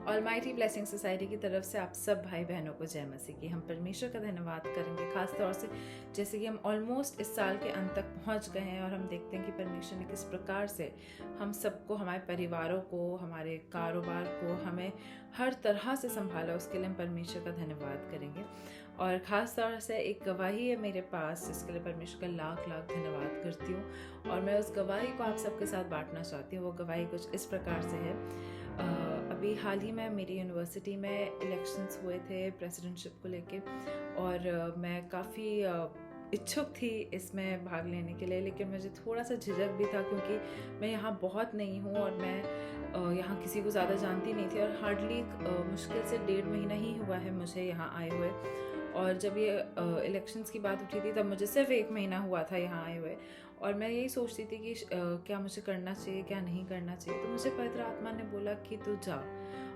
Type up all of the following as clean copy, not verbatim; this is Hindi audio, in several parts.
ऑलमाइटी ब्लेसिंग सोसाइटी की तरफ से आप सब भाई बहनों को जय मसीह की। हम परमेश्वर का धन्यवाद करेंगे, खास तौर से जैसे कि हम ऑलमोस्ट इस साल के अंत तक पहुंच गए हैं और हम देखते हैं कि परमेश्वर ने किस प्रकार से हम सबको, हमारे परिवारों को, हमारे कारोबार को, हमें हर तरह से संभाला। उसके लिए हम परमेश्वर का धन्यवाद करेंगे। और ख़ास तौर से एक गवाही है मेरे पास, जिसके लिए परमेश्वर का लाख लाख धन्यवाद करती हूँ और मैं उस गवाही को आप सबके साथ बांटना चाहती हूँ। वो गवाही कुछ इस प्रकार से है। अभी हाल ही में मेरी यूनिवर्सिटी में इलेक्शंस हुए थे प्रेसिडेंटशिप को लेके और मैं काफ़ी इच्छुक थी इसमें भाग लेने के लिए, लेकिन मुझे थोड़ा सा झिझक भी था क्योंकि मैं यहाँ बहुत नई हूँ और मैं यहाँ किसी को ज़्यादा जानती नहीं थी और हार्डली मुश्किल से 1.5 महीना ही हुआ है मुझे यहाँ आए हुए। और जब ये इलेक्शंस की बात उठी थी तब मुझे सिर्फ 1 महीना हुआ था यहाँ आए हुए और मैं यही सोचती थी कि क्या मुझे करना चाहिए, क्या नहीं करना चाहिए। तो मुझे पवित्र आत्मा ने बोला कि तू जा।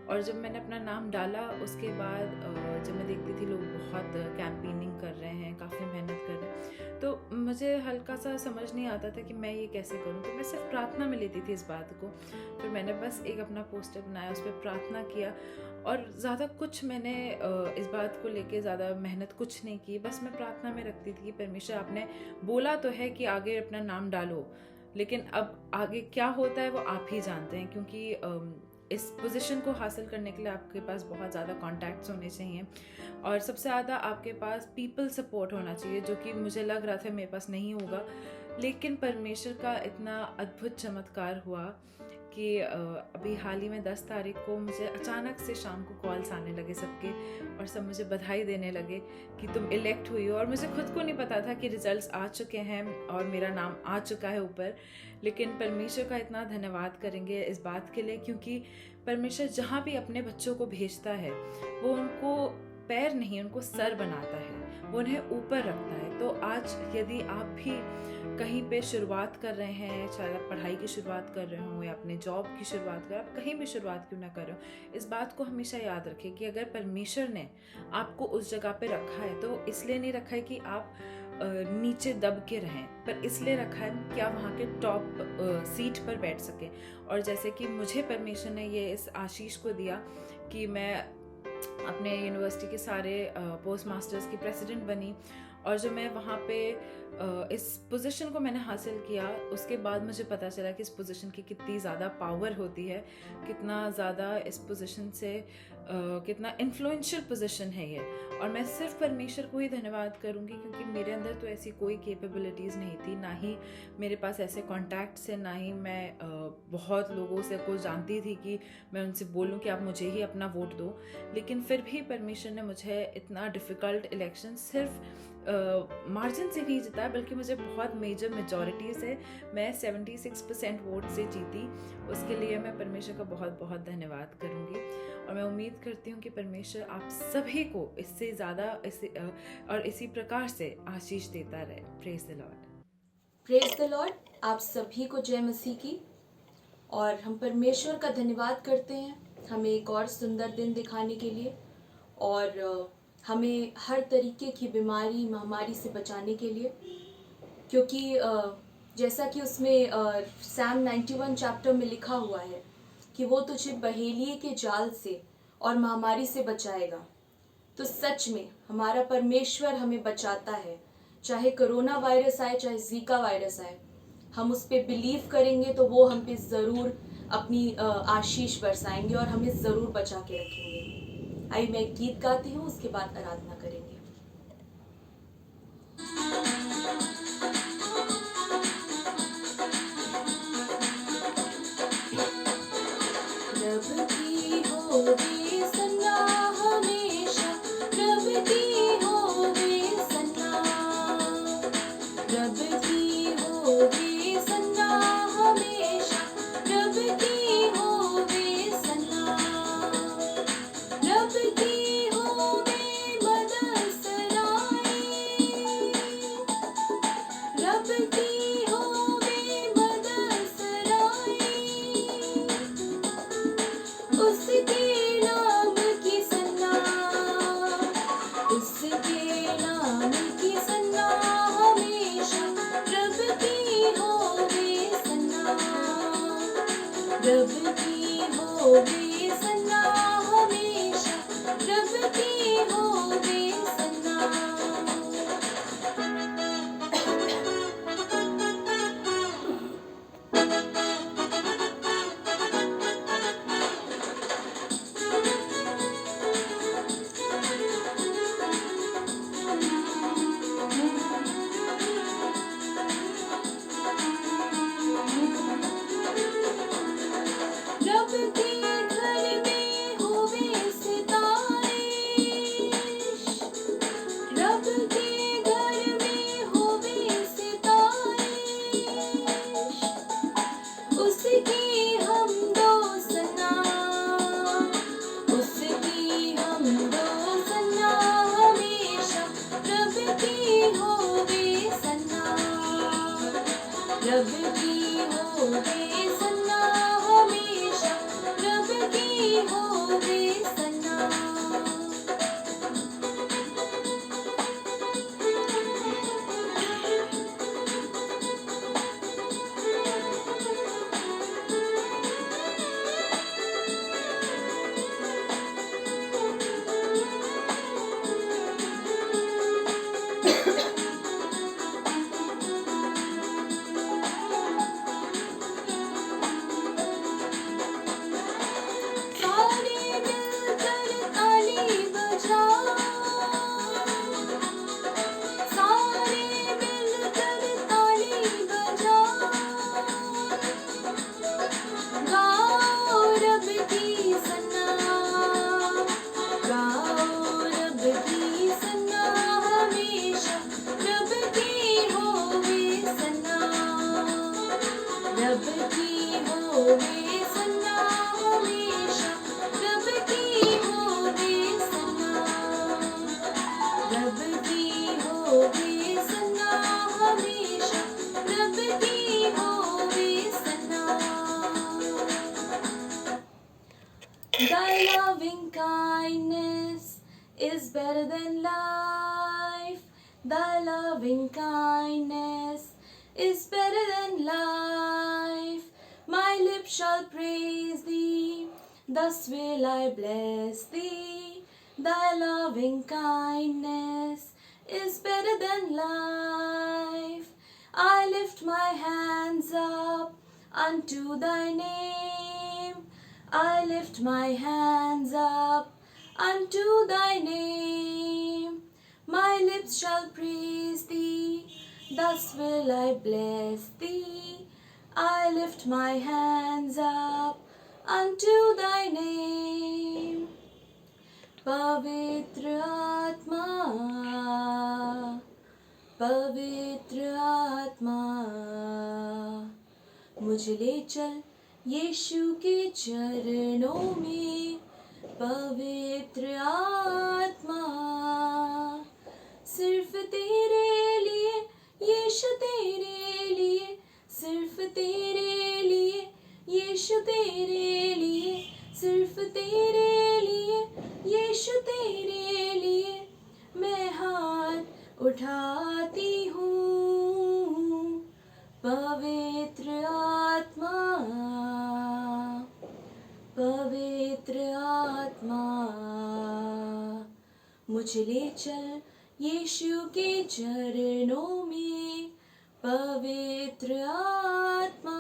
और जब मैंने अपना नाम डाला उसके बाद जब मैं देखती थी लोग बहुत कैंपेनिंग कर रहे हैं, काफ़ी मेहनत कर रहे हैं, तो मुझे हल्का सा समझ नहीं आता था कि मैं ये कैसे करूं। तो मैं सिर्फ प्रार्थना में लेती थी इस बात को। फिर मैंने बस एक अपना पोस्टर बनाया, उस पर प्रार्थना किया और ज़्यादा कुछ मैंने इस बात को लेके ज़्यादा मेहनत कुछ नहीं की। बस मैं प्रार्थना में रखती थी कि परमेश्वर आपने बोला तो है कि आगे अपना नाम डालो, लेकिन अब आगे क्या होता है वो आप ही जानते हैं, क्योंकि इस पोजीशन को हासिल करने के लिए आपके पास बहुत ज़्यादा कॉन्टैक्ट्स होने चाहिए और सबसे ज़्यादा आपके पास पीपल सपोर्ट होना चाहिए, जो कि मुझे लग रहा था मेरे पास नहीं होगा। लेकिन परमेश्वर का इतना अद्भुत चमत्कार हुआ कि अभी हाल ही में 10 तारीख को मुझे अचानक से शाम को कॉल्स आने लगे सबके और सब मुझे बधाई देने लगे कि तुम इलेक्ट हुई हो। और मुझे खुद को नहीं पता था कि रिजल्ट्स आ चुके हैं और मेरा नाम आ चुका है ऊपर, लेकिन परमेश्वर का इतना धन्यवाद करेंगे इस बात के लिए, क्योंकि परमेश्वर जहाँ भी अपने बच्चों को भेजता है वो उनको पैर नहीं, उनको सर बनाता है, वो उन्हें ऊपर रखता है। तो आज यदि आप भी कहीं पे शुरुआत कर रहे हैं, चाहे आप पढ़ाई की शुरुआत कर रहे हो या अपने जॉब की शुरुआत कर, आप कहीं भी शुरुआत क्यों ना कर रहे हो, इस बात को हमेशा याद रखें कि अगर परमेश्वर ने आपको उस जगह पे रखा है तो इसलिए नहीं रखा है कि आप नीचे दब के रहें, पर इसलिए रखा है कि आप वहाँ के टॉप सीट पर बैठ सकें। और जैसे कि मुझे परमेश्वर ने ये इस आशीष को दिया कि मैं अपने यूनिवर्सिटी के सारे पोस्ट मास्टर्स की प्रेसिडेंट बनी और जो मैं वहाँ पे इस पोजीशन को मैंने हासिल किया, उसके बाद मुझे पता चला कि इस पोजीशन की कितनी ज़्यादा पावर होती है, कितना ज़्यादा इस पोजीशन से कितना इन्फ्लुएंशियल पोजीशन है ये। और मैं सिर्फ परमेश्वर को ही धन्यवाद करूँगी, क्योंकि मेरे अंदर तो ऐसी कोई कैपेबिलिटीज़ नहीं थी, ना ही मेरे पास ऐसे कॉन्टैक्ट्स है, ना ही मैं बहुत लोगों से को जानती थी कि मैं उनसे बोलूँ कि आप मुझे ही अपना वोट दो। लेकिन फिर भी परमेश्वर ने मुझे इतना डिफ़िकल्ट इलेक्शन सिर्फ मार्जिन से नहीं जिताया, बल्कि मुझे बहुत मेजर मेजॉरिटी से मैं 76% वोट से जीती। उसके लिए मैं परमेश्वर का बहुत बहुत धन्यवाद करूँगी और मैं उम्मीद करती हूँ कि परमेश्वर आप सभी को इससे ज़्यादा और इसी प्रकार से आशीष देता रहे। Praise the Lord. Praise the Lord. आप सभी को जय मसीह की। और हम परमेश्वर का धन्यवाद करते हैं हमें एक और सुंदर दिन दिखाने के लिए और हमें हर तरीके की बीमारी महामारी से बचाने के लिए, क्योंकि जैसा कि उसमें सैम 91 चैप्टर में लिखा हुआ है कि वो तुझे बहेलिए के जाल से और महामारी से बचाएगा। तो सच में हमारा परमेश्वर हमें बचाता है, चाहे कोरोना वायरस आए, चाहे जीका वायरस आए, हम उस पर बिलीव करेंगे तो वो हम पे ज़रूर अपनी आशीष बरसाएंगे और हमें ज़रूर बचा के रखेंगे। आइए मैं एक गीत गाती हूँ, उसके बाद आराधना करेंगे। रब की होवे सन्ना हमेशा, रब की होवे सन्ना, रब की होवे सन्ना हमेशा, रब की होवे सन्ना, रब की होवे मदद सराय, रब की होवे मदद सराय, उसके नाम की सन्ना, उसके नाम की सन्ना हमेशा, रब की होवे सन्ना, रब की होवे सन्ना की होवे सना हमेशा, रब की होवे सना, रब की होवे सना हमेशा, रब की होवे सना। Thy loving kindness is better than life. Thy loving kindness is better than life. My lips shall praise thee, thus will I bless thee. Thy loving kindness is better than life. I lift my hands up unto thy name. I lift my hands up unto thy name. My lips shall praise thee, thus will I bless thee. I lift my hands up unto thy name. पवित्र आत्मा, पवित्र आत्मा, मुझे ले चल यीशु के चरणों में। पवित्र आत्मा, सिर्फ तेरे लिए यीशु, तेरे लिए, सिर्फ तेरे लिए यीशु, तेरे लिए, सिर्फ तेरे लिए यीशु, तेरे लिए मैं हाथ उठाती हूँ। पवित्र आत्मा, पवित्र आत्मा, मुझे ले चल यीशु के चरणों में। पवित्र आत्मा,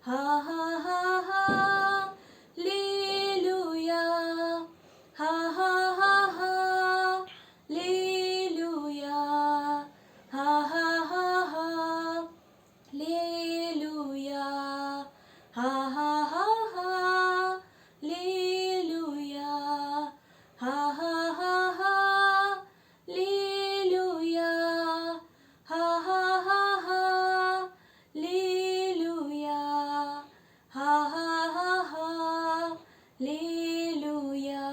हा हा हा हा, लेलुया, हा हा हा हा, लेलुया, हा हा हा हा, लेलुया, हा हा हा हा, लेलुया, हा हा हा हा, लेलुया, हा हा हा हा, लेलुया, हा हा हा हा, लेलुया,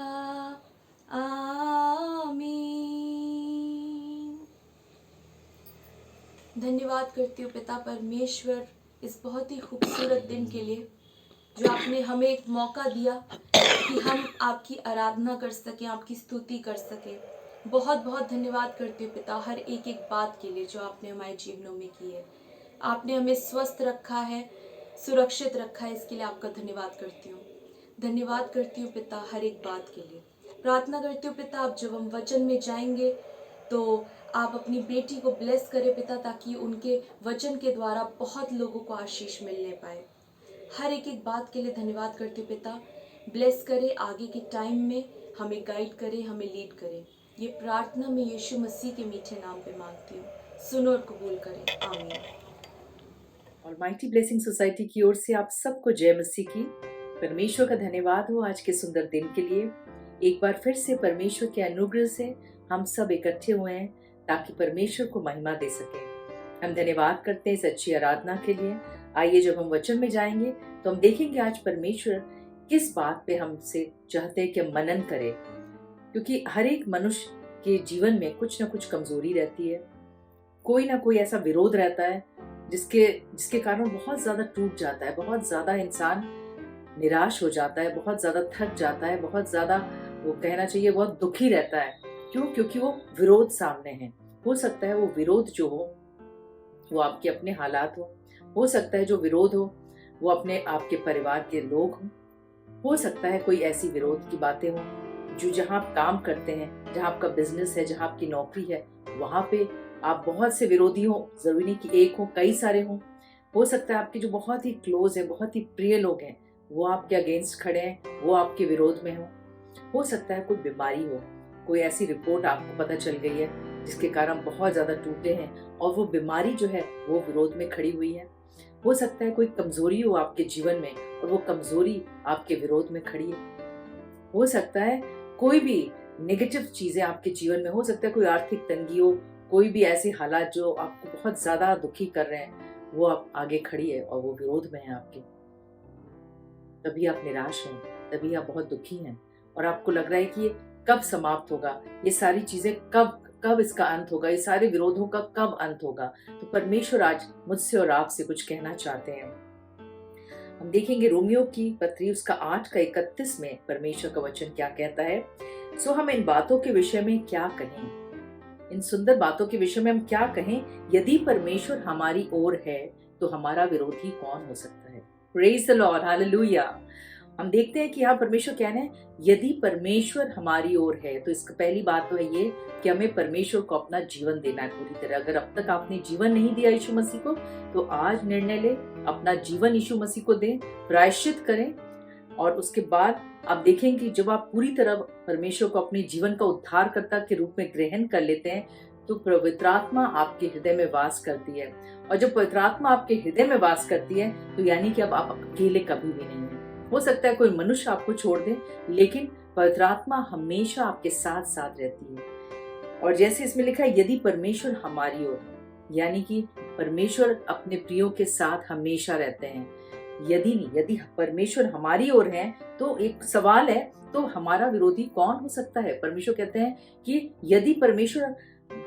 आमीन। धन्यवाद करती हूँ पिता परमेश्वर इस बहुत ही खूबसूरत दिन के लिए जो आपने हमें एक मौका दिया कि हम आपकी आराधना कर सकें, आपकी स्तुति कर सकें। बहुत बहुत धन्यवाद करती हूँ पिता हर एक एक बात के लिए जो आपने हमारे जीवनों में की है। आपने हमें स्वस्थ रखा है, सुरक्षित रखा है, इसके लिए आपका धन्यवाद करती हूँ। धन्यवाद करती हूँ पिता हर एक बात के लिए। प्रार्थना करती हूँ पिता अब जब हम वचन में जाएंगे तो आप अपनी बेटी को ब्लेस करें पिता, ताकि उनके वचन के द्वारा बहुत लोगों को आशीष मिलने पाए। हर एक एक बात के लिए धन्यवाद करती हूँ पिता। ब्लेस करें, आगे के टाइम में हमें गाइड करें, हमें लीड करें। ये प्रार्थना मैं यीशु मसीह के मीठे नाम पे मांगती हूँ। सुनो और कबूल करें, आमीन। ऑलमाइटी ब्लेसिंग सोसाइटी की ओर से आप सबको जय मसीह की। परमेश्वर का धन्यवाद हो आज के सुंदर दिन के लिए। एक बार फिर से परमेश्वर के अनुग्रह से हम सब इकट्ठे हुए हैं ताकि परमेश्वर को महिमा दे सके। हम धन्यवाद करते हैं इस अच्छी आराधना के लिए। आइए जब हम वचन में जाएंगे तो हम देखेंगे आज परमेश्वर किस बात पे हमसे चाहते हैं कि हम मनन करें, क्योंकि हर एक मनुष्य के जीवन में कुछ ना कुछ कमजोरी रहती है, कोई ना कोई ऐसा विरोध रहता है जिसके कारण बहुत ज्यादा टूट जाता है, बहुत ज्यादा इंसान निराश हो जाता है, बहुत ज्यादा थक जाता है, बहुत ज्यादा वो कहना चाहिए बहुत दुखी रहता है। क्यों? क्योंकि वो विरोध सामने है। हो सकता है वो विरोध जो हो वो आपके अपने हालात हो सकता है जो विरोध हो वो अपने आपके परिवार के लोग हो सकता है कोई ऐसी विरोध की बातें हो जो जहाँ आप काम करते हैं, जहाँ आपका बिजनेस है, जहाँ आपकी नौकरी है, वहां पे आप बहुत से विरोधी हो। जरूरी नहीं कि एक हो, कई सारे हो सकता है आपके जो बहुत ही क्लोज है, बहुत ही प्रिय लोग हैं, वो आपके अगेंस्ट खड़े हैं, वो आपके विरोध में हो सकता है कोई बीमारी हो, कोई ऐसी रिपोर्ट आपको पता चल गई है जिसके कारण बहुत ज्यादा टूटे हैं और वो बीमारी जो है वो विरोध में खड़ी हुई है। हो सकता है कोई कमजोरी हो आपके जीवन में और वो कमजोरी आपके विरोध में खड़ी है। हो सकता है कोई भी नेगेटिव चीजें आपके जीवन में, हो सकता है कोई आर्थिक तंगी हो, कोई भी ऐसे हालात जो आपको बहुत ज्यादा दुखी कर रहे हैं, वो आप आगे खड़ी है और वो विरोध में है आपके, तभी आप निराश हैं, तभी आप बहुत दुखी हैं और आपको लग रहा है कि ये कब समाप्त होगा, ये सारी चीजें कब कब इसका अंत होगा, ये सारे विरोधों का कब अंत होगा। तो परमेश्वर आज मुझसे और आपसे कुछ कहना चाहते हैं। हम देखेंगे रोमियो की पत्री उसका 8:31 में परमेश्वर का वचन क्या कहता है। सो हम इन बातों के विषय में क्या कहें, इन सुंदर बातों के विषय में हम क्या कहें, यदि परमेश्वर हमारी ओर है तो हमारा विरोधी कौन हो सकता है। Praise the Lord, hallelujah. हम देखते हैं कि यहाँ परमेश्वर कह रहे हैं यदि परमेश्वर हमारी ओर है, तो इसका पहली बात तो है ये कि हमें परमेश्वर को अपना जीवन देना है पूरी तरह। अगर अब तक आपने जीवन नहीं दिया यीशु मसीह को, तो आज निर्णय ले, अपना जीवन यीशु मसीह को दें, प्रायश्चित करें और उसके बाद आप देखेंगे कि जब आप पूरी तरह परमेश्वर को अपने जीवन का उद्धारकर्ता के रूप में ग्रहण कर लेते हैं, तो पवित्र आत्मा आपके हृदय में वास करती है। और जब पवित्र आत्मा आपके हृदय में वास करती है, तो यानी कि अब आप अकेले कभी भी नहीं है। हो सकता है कोई मनुष्य आपको छोड़ दे, लेकिन पवित्र आत्मा हमेशा आपके साथ साथ रहती है। और जैसे इसमें लिखा है यदि परमेश्वर हमारी ओर, यानी कि परमेश्वर अपने प्रियो के साथ हमेशा रहते हैं। यदि नहीं, यदि परमेश्वर हमारी ओर है, तो एक सवाल है, तो हमारा विरोधी कौन हो सकता है। परमेश्वर कहते हैं कि यदि परमेश्वर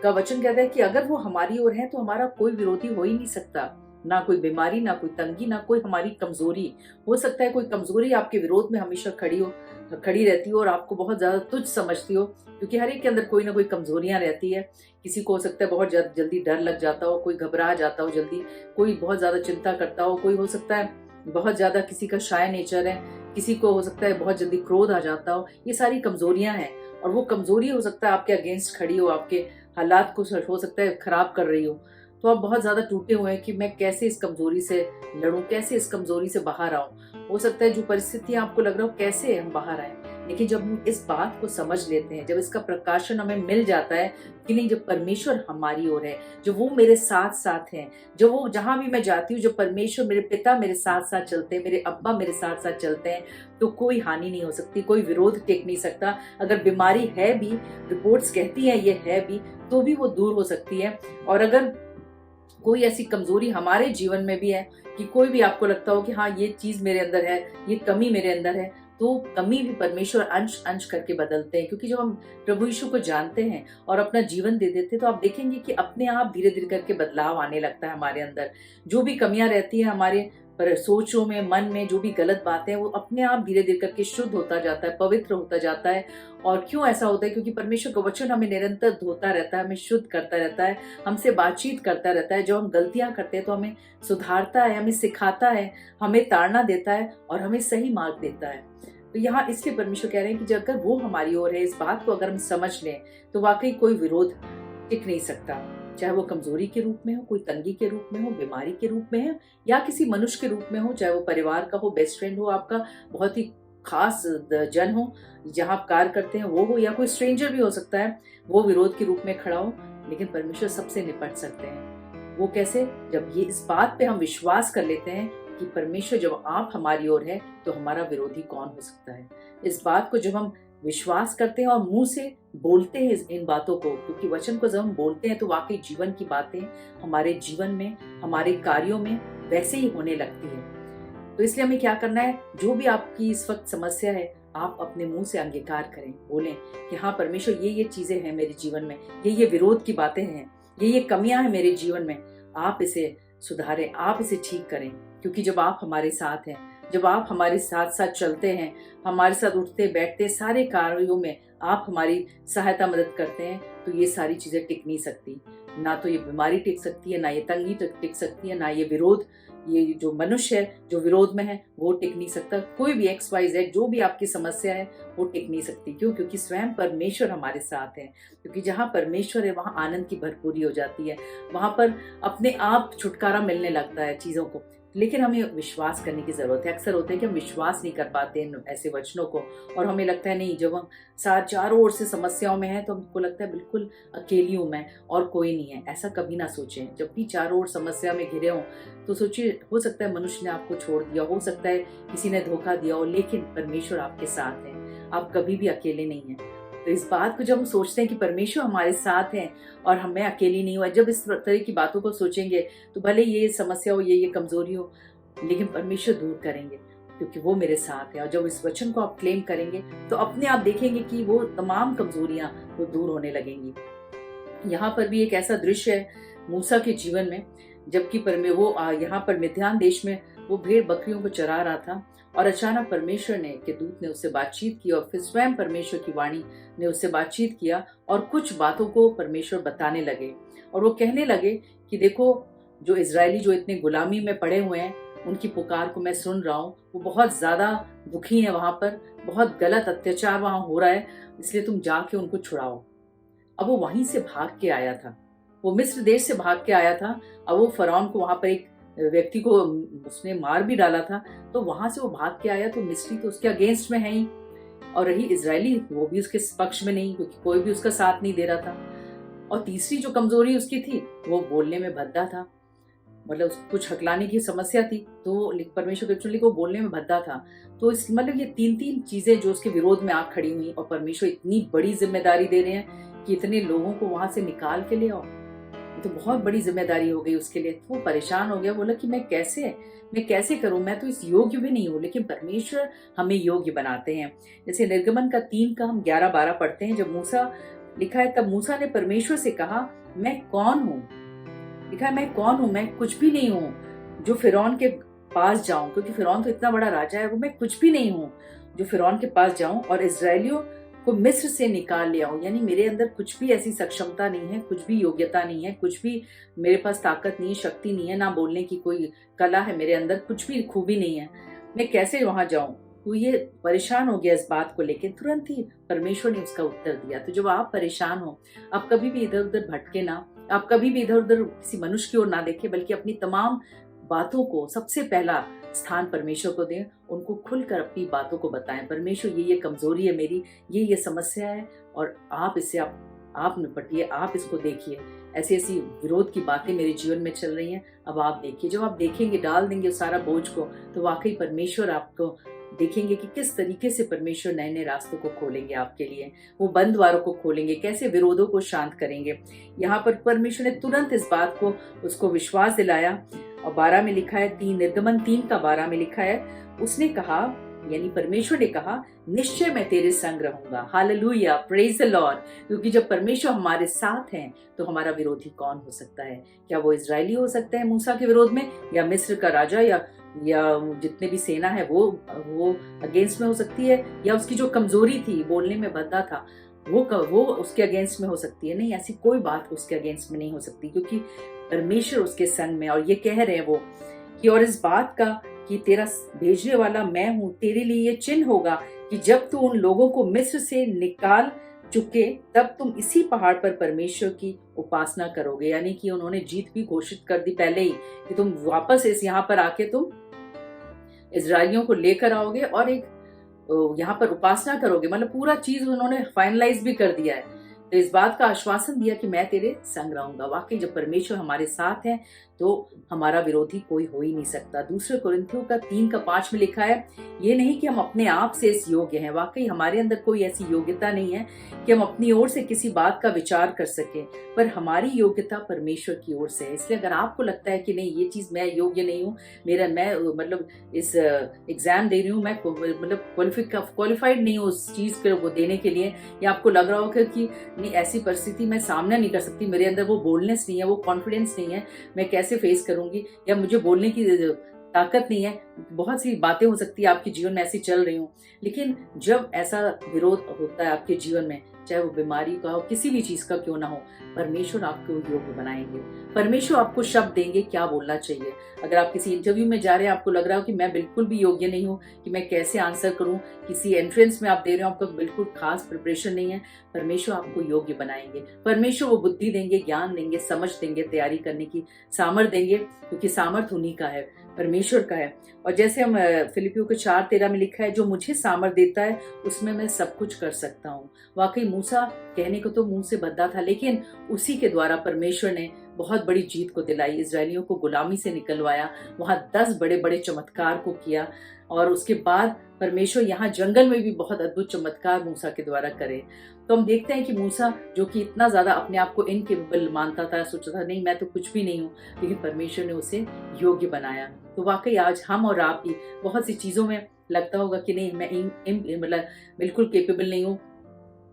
का वचन कहता है कि अगर वो हमारी ओर है तो हमारा कोई विरोधी हो ही नहीं सकता। ना कोई बीमारी, ना कोई तंगी, ना कोई हमारी कमजोरी। हो सकता है कोई कमजोरी आपके विरोध में हमेशा खड़ी रहती हो और आपको बहुत ज्यादा तुच्छ समझती हो, क्योंकि हर एक के अंदर कोई ना कोई कमजोरियां रहती है। किसी को हो सकता है बहुत जल्दी डर लग जाता हो, कोई घबरा जाता हो जल्दी, कोई बहुत ज्यादा चिंता करता हो, कोई हो सकता है बहुत ज्यादा किसी का शाय नेचर है, किसी को हो सकता है बहुत जल्दी क्रोध आ जाता हो। ये सारी कमजोरियां हैं और वो कमजोरी हो सकता है आपके अगेंस्ट खड़ी हो, आपके हालात को हो सकता है खराब कर रही हो। तो आप बहुत ज्यादा टूटे हुए हैं कि मैं कैसे इस कमजोरी से लड़ूं, कैसे इस कमजोरी से बाहर आऊं। हो सकता है जो परिस्थितियां आपको लग रहा हो कैसे हम बाहर आए, लेकिन जब हम इस बात को समझ लेते हैं, जब इसका प्रकाशन हमें मिल जाता है कि नहीं, जब परमेश्वर हमारी ओर है, जो वो मेरे साथ साथ हैं, जो वो जहां भी मैं जाती हूँ, जब परमेश्वर मेरे पिता मेरे साथ साथ चलते हैं, मेरे अब्बा मेरे साथ साथ चलते हैं, तो कोई हानि नहीं हो सकती, कोई विरोध टेक नहीं सकता। अगर बीमारी है भी, रिपोर्ट्स कहती है ये है भी, तो भी वो दूर हो सकती है। और अगर कोई ऐसी कमजोरी हमारे जीवन में भी है कि कोई भी आपको लगता हो कि हाँ ये चीज मेरे अंदर है, ये कमी मेरे अंदर है, तो कमी भी परमेश्वर अंश अंश करके बदलते हैं। क्योंकि जब हम प्रभु यीशु को जानते हैं और अपना जीवन दे देते हैं, तो आप देखेंगे कि अपने आप धीरे धीरे करके बदलाव आने लगता है हमारे अंदर। जो भी कमियां रहती है हमारे पर सोचों में, मन में, जो भी गलत बातें हैं, वो अपने आप धीरे धीरे करके शुद्ध होता जाता है, पवित्र होता जाता है। और क्यों ऐसा होता है? क्योंकि परमेश्वर का वचन हमें निरंतर धोता रहता है, हमें शुद्ध करता रहता है, हमसे बातचीत करता रहता है। जब हम गलतियां करते हैं तो हमें सुधारता है, हमें सिखाता है, हमें ताड़ना देता है और हमें सही मार्ग देता है। तो यहाँ इसलिए परमेश्वर कह रहे हैं कि अगर वो हमारी ओर है, इस बात को अगर हम समझ लें, तो वाकई कोई विरोध टिक नहीं सकता। चाहे वो कमजोरी के रूप में हो, कोई तंगी के रूप में हो, बीमारी के रूप में है, या किसी मनुष्य के रूप में हो, चाहे वो परिवार का हो, बेस्ट फ्रेंड हो, आपका बहुत ही खास जन हो, जहाँ आप कार्य करते हैं वो हो, या कोई स्ट्रेंजर भी हो सकता है, वो विरोध के रूप में खड़ा हो, लेकिन परमेश्वर सबसे निपट सकते हैं। वो कैसे? जब ये इस बात पे हम विश्वास कर लेते हैं कि परमेश्वर जब आप हमारी ओर है, तो हमारा विरोधी कौन हो सकता है। इस बात को जब हम विश्वास करते हैं और मुंह से बोलते हैं इन बातों को, क्योंकि वचन को जब हम बोलते हैं तो वाकई जीवन की बातें हमारे जीवन में, हमारे कार्यों में वैसे ही होने लगती है। तो इसलिए हमें क्या करना है, जो भी आपकी इस वक्त समस्या है, आप अपने मुंह से अंगीकार करें, बोलें कि हाँ परमेश्वर ये चीजें हैं मेरे जीवन में, ये विरोध की बातें हैं, ये कमियां हैं मेरे जीवन में, आप इसे सुधारें, आप इसे ठीक करें। क्योंकि जब आप हमारे साथ हैं, जब आप हमारे साथ साथ चलते हैं, हमारे साथ उठते बैठते सारे कार्यों में आप हमारी सहायता मदद करते हैं, तो ये सारी चीजें टिक नहीं सकती। ना तो ये बीमारी टिक सकती है, ना ये तंगी टिक सकती है, ना ये विरोध, ये जो मनुष्य है जो विरोध में है वो टिक नहीं सकता। कोई भी XYZ जो भी आपकी समस्या है वो टिक नहीं सकती। क्यों? क्योंकि स्वयं परमेश्वर हमारे साथ है। क्योंकि जहाँ परमेश्वर है वहाँ आनंद की भरपूरी हो जाती है, वहाँ पर अपने आप छुटकारा मिलने लगता है चीजों को। लेकिन हमें विश्वास करने की जरूरत है। अक्सर होता है कि हम विश्वास नहीं कर पाते इन ऐसे वचनों को, और हमें लगता है नहीं, जब हम चारों ओर से समस्याओं में हैं तो हमको लगता है बिल्कुल अकेली हूं मैं और कोई नहीं है। ऐसा कभी ना सोचें। जब भी चारों ओर समस्या में घिरे हों तो सोचिए, हो सकता है मनुष्य ने आपको छोड़ दिया, हो सकता है किसी ने धोखा दिया हो, लेकिन परमेश्वर आपके साथ है, आप कभी भी अकेले नहीं हैं। तो इस बात को जब हम सोचते हैं कि परमेश्वर हमारे साथ हैं और हमें अकेली नहीं हुआ, जब इस तरह की बातों को सोचेंगे तो भले ये समस्या हो, ये कमजोरी हो, लेकिन परमेश्वर दूर करेंगे क्योंकि वो मेरे साथ है। और जब इस वचन को आप क्लेम करेंगे तो अपने आप देखेंगे कि वो तमाम कमजोरियां वो दूर होने लगेंगी। यहाँ पर भी एक ऐसा दृश्य है मूसा के जीवन में, जबकि वो यहाँ पर मिद्यान देश में वो भेड़ बकरियों को चरा रहा था और अचानक परमेश्वर ने के दूत ने उससे बातचीत की और फिर स्वयं परमेश्वर की वाणी ने उससे बातचीत किया और कुछ बातों को परमेश्वर बताने लगे। और वो कहने लगे कि देखो, जो इजरायली जो इतने गुलामी में पड़े हुए हैं उनकी पुकार को मैं सुन रहा हूँ, वो बहुत ज्यादा दुखी है, वहां पर बहुत गलत अत्याचार वहां हो रहा है, इसलिए तुम जाके उनको छुड़ाओ। अब वो वहीं से भाग के आया था, वो मिस्र देश से भाग के आया था। अब वो फरौन को वहां पर एक व्यक्ति को उसने मार भी डाला था, तो वहां से वो भाग के आया। तो मिस्री तो उसके अगेंस्ट में है ही, और रही इजरायली वो भी उसके पक्ष में नहीं, क्योंकि कोई भी उसका साथ नहीं दे रहा था। और तीसरी जो कमजोरी उसकी थी, वो बोलने में भद्दा था, मतलब उसको कुछ हकलाने की समस्या थी, तो परमेश्वर के एक्चुअली वो बोलने में भद्दा था। तो इस मतलब ये तीन चीजें जो उसके विरोध में आ खड़ी हुई, और परमेश्वर इतनी बड़ी जिम्मेदारी दे रहे हैं कि इतने लोगों को वहां से निकाल के ले आओ, तो बहुत बड़ी जिम्मेदारी हो गई उसके लिए। तो वो परेशान हो गया, बोला कि मैं कैसे करूं, मैं तो इस योग्य भी नहीं हूं। लेकिन परमेश्वर हमें योग्य बनाते हैं। जैसे निर्गमन का 3 का हम 11-12 पढ़ते हैं, जब मूसा लिखा है, तब मूसा ने परमेश्वर से कहा, मैं कौन हूँ, लिखा है मैं कौन हूँ, मैं कुछ भी नहीं हूँ जो फिरौन के पास जाऊं, क्योंकि फिरौन तो इतना बड़ा राजा है, वो मैं कुछ भी नहीं हूँ जो फिरौन के पास जाऊं और इजरायलियों को मिस्र से निकाल ले आऊं। यानी मेरे अंदर कुछ भी ऐसी सक्षमता नहीं है, कुछ भी योग्यता नहीं है, कुछ भी मेरे पास ताकत नहीं है, शक्ति नहीं है, ना बोलने की कोई कला है मेरे अंदर, कुछ भी खूबी नहीं है, मैं कैसे वहां जाऊं। तो ये परेशान हो गया इस बात को लेकर। तुरंत ही परमेश्वर ने उसका उत्तर दिया। तो जब आप परेशान हो, आप कभी भी इधर उधर भटके ना, आप कभी भी इधर उधर किसी मनुष्य की ओर ना देखें, बल्कि अपनी तमाम बातों को सबसे पहला स्थान परमेश्वर को दें, उनको खुलकर अपनी बातों को बताएं। परमेश्वर, ये कमजोरी है मेरी, ये समस्या है, और आप इससे आप निपटिए, आप इसको देखिए, ऐसी ऐसी विरोध की बातें मेरे जीवन में चल रही हैं, अब आप देखिए। जब आप देखेंगे, डाल देंगे उस सारा बोझ को, तो वाकई परमेश्वर आपको देखेंगे कि किस तरीके से परमेश्वर नए नए रास्तों को खोलेंगे आपके लिए, वो बंद द्वारों को खोलेंगे, कैसे विरोधों को शांत करेंगे। यहाँ पर परमेश्वर ने तुरंत इस बात को उसको विश्वास दिलाया। और 12 में लिखा है, निर्गमन 3 का 12 में लिखा है, उसने कहा, यानी परमेश्वर ने कहा, निश्चय मैं तेरे संग रहूंगा। Hallelujah, praise the Lord. क्योंकि जब परमेश्वर हमारे साथ हैं तो हमारा विरोधी कौन हो सकता है? क्या वो इजरायली हो सकता है मूसा के विरोध में, या मिस्र का राजा, या जितने भी सेना है वो अगेंस्ट में हो सकती है, या उसकी जो कमजोरी थी, बोलने में भद्दा था, वो उसके अगेंस्ट में हो सकती है? नहीं, ऐसी कोई बात उसके अगेंस्ट में नहीं हो सकती, क्योंकि परमेश्वर उसके संग में। और ये कह रहे हैं वो कि और इस बात का कि तेरा भेजने वाला मैं हूँ, तेरे लिए ये चिन्ह होगा कि जब तू उन लोगों को मिस्र से निकाल चुके, तब तुम इसी पहाड़ पर परमेश्वर की उपासना करोगे। यानी कि उन्होंने जीत भी घोषित कर दी पहले ही कि तुम वापस यहाँ पर आके तुम इजरायलियों को लेकर आओगे और एक यहाँ पर उपासना करोगे। मतलब पूरा चीज उन्होंने फाइनलाइज भी कर दिया है। तो इस बात का आश्वासन दिया कि मैं तेरे संग रहूंगा। वाकई जब परमेश्वर हमारे साथ है तो हमारा विरोधी कोई हो ही नहीं सकता। दूसरे कोरिन्थियों का 3 का 5 में लिखा है, ये नहीं कि हम अपने आप से इस योग्य हैं। वाकई हमारे अंदर कोई ऐसी योग्यता नहीं है कि हम अपनी ओर से किसी बात का विचार कर सकें, पर हमारी योग्यता परमेश्वर की ओर से है। इसलिए अगर आपको लगता है कि नहीं, ये चीज मैं योग्य नहीं हूँ, मैं मतलब इस एग्जाम दे रही हूँ, मैं मतलब क्वालिफाइड नहीं हूँ उस चीज को देने के लिए, या आपको लग रहा हो कि नहीं, ऐसी परिस्थिति मैं सामना नहीं कर सकती, मेरे अंदर वो बोल्डनेस नहीं है, वो कॉन्फिडेंस नहीं है, मैं कैसे फेस करूंगी, या मुझे बोलने की ताकत नहीं है। बहुत सी बातें हो सकती है आपके जीवन में ऐसी चल रही हूँ, लेकिन जब ऐसा विरोध होता है आपके जीवन में, चाहे वो बीमारी का हो, किसी भी चीज का क्यों ना हो, परमेश्वर आपको योग्य बनाएंगे। परमेश्वर आपको शब्द देंगे क्या बोलना चाहिए। अगर आप किसी इंटरव्यू में जा रहे हैं, आपको लग रहा हो कि मैं बिल्कुल भी योग्य नहीं हूँ कि मैं कैसे आंसर करूँ, किसी एंट्रेंस में आप दे रहे हो, आपको बिल्कुल खास प्रिपरेशन नहीं है, परमेश्वर आपको योग्य बनाएंगे। परमेश्वर वो बुद्धि देंगे, ज्ञान देंगे, समझ देंगे, तैयारी करने की सामर्थ देंगे, क्योंकि सामर्थ उन्हीं का है, परमेश्वर का है। और जैसे हम फिलिपियों के 4:13 में लिखा है, जो मुझे सामर्थ देता है उसमें मैं सब कुछ कर सकता हूँ। वाकई मूसा कहने को तो मुंह से भद्दा था, लेकिन उसी के द्वारा परमेश्वर ने बहुत बड़ी जीत को दिलाई, इजरायलियों को गुलामी से निकलवाया, वहां 10 बड़े बड़े चमत्कार को किया, और उसके बाद परमेश्वर यहाँ जंगल में भी बहुत अद्भुत चमत्कार मूसा के द्वारा करे। तो हम देखते हैं कि मूसा, जो कि इतना ज्यादा अपने आप को इनकेपेबल मानता था, सोचता था नहीं मैं तो कुछ भी नहीं हूँ, लेकिन परमेश्वर ने उसे योग्य बनाया। तो वाकई आज हम और आप भी बहुत सी चीजों में लगता होगा कि नहीं मैं मतलब बिल्कुल केपेबल नहीं हूँ,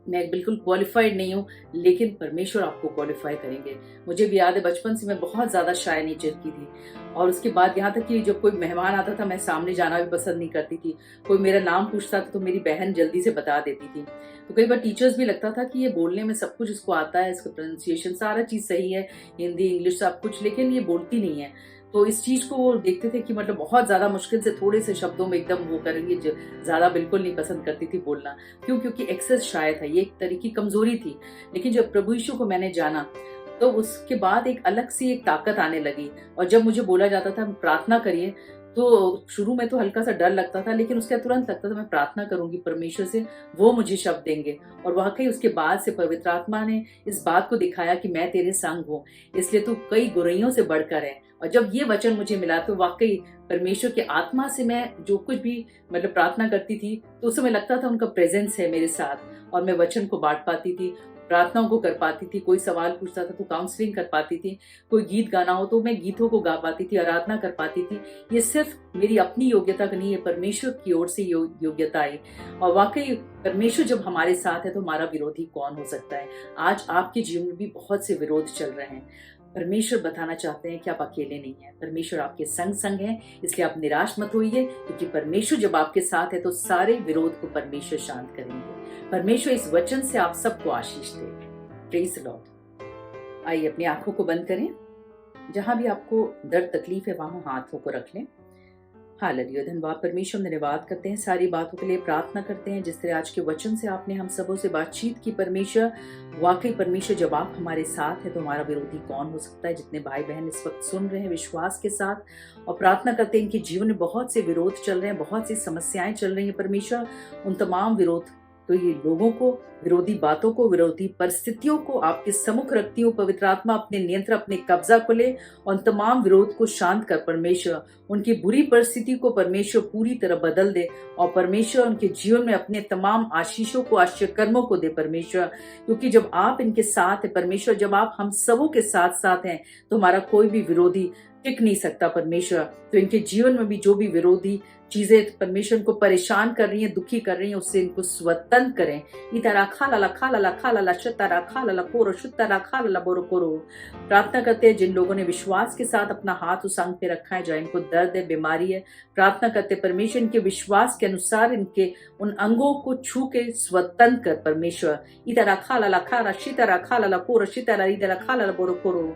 मैं बिल्कुल क्वालिफाइड नहीं हूँ, लेकिन परमेश्वर आपको क्वालिफाई करेंगे। मुझे भी याद है बचपन से मैं बहुत ज्यादा शाय नेचर की थी, और उसके बाद यहाँ तक कि जब कोई मेहमान आता था मैं सामने जाना भी पसंद नहीं करती थी। कोई मेरा नाम पूछता था तो मेरी बहन जल्दी से बता देती थी। तो कई बार टीचर्स भी लगता था कि ये बोलने में सब कुछ इसको आता है, इसका प्रोनाउंसिएशन सारा चीज सही है, हिंदी इंग्लिश सब कुछ, लेकिन ये बोलती नहीं है। तो इस चीज को वो देखते थे कि मतलब बहुत ज्यादा मुश्किल से थोड़े से शब्दों में एकदम वो करेंगे, ज्यादा बिल्कुल नहीं पसंद करती थी बोलना। क्योंकि एक्सेस शायद था, ये एक तरह की कमजोरी थी। लेकिन जब प्रभु यीशु को मैंने जाना तो उसके बाद एक अलग सी एक ताकत आने लगी। और जब मुझे बोला जाता था प्रार्थना करिए, तो शुरू में तो हल्का सा डर लगता था, लेकिन उसके तुरंत लगता था मैं प्रार्थना करूंगी परमेश्वर से, वो मुझे शब्द देंगे। और वाकई उसके बाद से पवित्र आत्मा ने इस बात को दिखाया कि मैं तेरे संग हूँ, इसलिए तू कई बुराइयों से बढ़कर है। और जब ये वचन मुझे मिला तो वाकई परमेश्वर के आत्मा से मैं जो कुछ भी मतलब प्रार्थना करती थी, तो उस समय लगता था उनका प्रेजेंस है मेरे साथ, और मैं वचन को बांट पाती थी, प्रार्थनाओं को कर पाती थी। कोई सवाल पूछता था तो काउंसलिंग कर पाती थी, कोई गीत गाना हो तो मैं गीतों को गा पाती थी, आराधना कर पाती थी। ये सिर्फ मेरी अपनी योग्यता का नहीं है, परमेश्वर की ओर से योग्यता आई। और वाकई परमेश्वर जब हमारे साथ है तो हमारा विरोधी कौन हो सकता है। आज आपके जीवन में भी बहुत से विरोध चल रहे हैं, परमेश्वर बताना चाहते हैं कि आप अकेले नहीं हैं, परमेश्वर आपके संग संग है, इसलिए आप निराश मत होइए, क्योंकि परमेश्वर जब आपके साथ है तो सारे विरोध को परमेश्वर शांत करेंगे। परमेश्वर इस वचन से आप सबको आशीष दे। Praise the Lord. आइए अपनी आंखों को बंद करें, जहां भी आपको दर्द तकलीफ है वहां हाथों को रख लें। हालेलुया, धन्यवाद परमेश्वर, धन्यवाद करते हैं सारी बातों के लिए, प्रार्थना करते हैं जिस तरह आज के वचन से आपने हम सबों से बातचीत की। परमेश्वर वाकई परमेश्वर जब आप हमारे साथ है तो हमारा विरोधी कौन हो सकता है। जितने भाई बहन इस वक्त सुन रहे हैं विश्वास के साथ, और प्रार्थना करते हैं इनके जीवन में बहुत से विरोध चल रहे हैं, बहुत सी समस्याएं चल रही हैं। परमेश्वर उन तमाम विरोध तो ये लोगों को, विरोधी बातों को, विरोधी परिस्थितियों को आपके सम्मुख रखती हूँ। पवित्र आत्मा अपने नियंत्रण, अपने कब्जा को ले और उन तमाम विरोध को शांत कर। परमेश्वर उनकी बुरी परिस्थिति को परमेश्वर पूरी तरह बदल दे, और परमेश्वर उनके जीवन में अपने तमाम आशीषों को, आश्चर्य कर्मों को दे परमेश्वर। क्योंकि जब आप इनके साथ है परमेश्वर, जब आप हम सबों के साथ साथ हैं तो हमारा कोई भी विरोधी टिक नहीं सकता परमेश्वर। तो इनके जीवन में भी जो भी विरोधी चीजें परमेश्वर को परेशान कर रही हैं, दुखी कर रही हैं, उससे इनको स्वतंत्र करें। इतारा खालाला खालाला खालाला शतारा खालाला कोरो शुतारा खालाला बोरो कोरो। प्रार्थना करते हैं जिन लोगों ने विश्वास के साथ अपना हाथ उस अंग पे रखा है, जहाँ इनको दर्द है, बीमारी है, प्रार्थना करते परमेश्वर इनके विश्वास के अनुसार इनके उन अंगों को छू के स्वतंत्र कर परमेश्वर। इतारा खालाला खाला शितारा खालाला कोरो शितारा इतारा खालाला बोरो कोरो।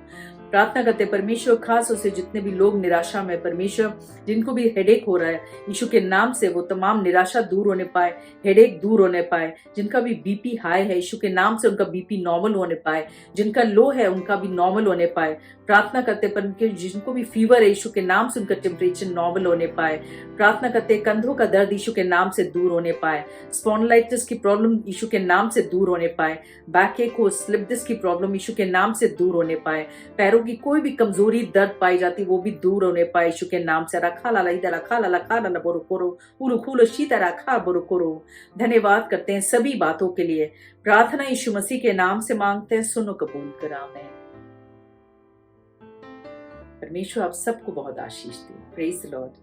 प्रार्थना करते परमेश्वर खास उसे जितने भी लोग निराशा में परमेश्वर, जिनको भी हेडेक हो रहा है, यीशु के नाम से वो तमाम निराशा दूर होने पाए, हेडेक दूर होने पाए। जिनका भी बीपी हाई है, यीशु के नाम से उनका बीपी नॉर्मल होने पाए। जिनका लो है उनका भी नॉर्मल होने पाए। प्रार्थना करते पर जिनको भी फीवर है, यीशु के नाम से उनका टेम्परेचर नॉर्मल होने पाए। प्रार्थना करते कंधों का दर्द यीशु के नाम से दूर होने पाए। स्पॉन्डिलाइटिस की प्रॉब्लम यीशु के नाम से दूर होने पाए। बैक एक हो, स्लिप डिस्क की प्रॉब्लम यीशु के नाम से दूर होने पाए। पैरों की कोई भी कमजोरी दर्द पाई जाती वो भी दूर होने पाए यीशु के नाम से। रखा लाला इधर रखा लाला खा लाला बोरो कोरो उलू खुलो शीता रखा बोरो कोरो। धन्यवाद करते हैं सभी बातों के लिए। प्रार्थना यीशु मसीह के नाम से मांगते हैं, सुनो कबूल करा। आमीन। परमेश्वर आप सबको बहुत आशीष दे। Praise the Lord.